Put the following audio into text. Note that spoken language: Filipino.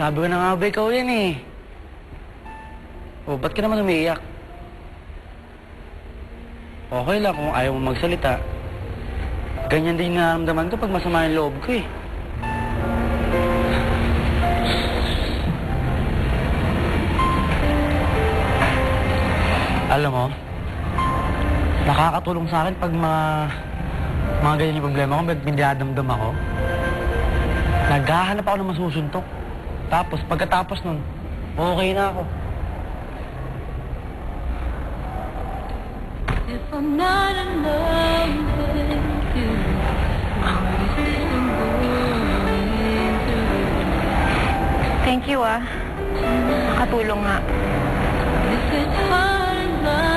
Sabi ko na nga ba ikaw yan eh. O, ba't ka naman umiiyak? Okay lang kung ayaw mo magsalita. Ganyan din nararamdaman ko pag masama yung loob ko eh. Alam mo, nakakatulong sa akin pag mga ganyan yung problema ko, pag dinadamdam ako. Naghahanap ako ng masusuntok. Tapos, pagkatapos nun, okay na ako. If I'm not in love with you, Thank you, ah. Nakatulong nga. if it's hard enough.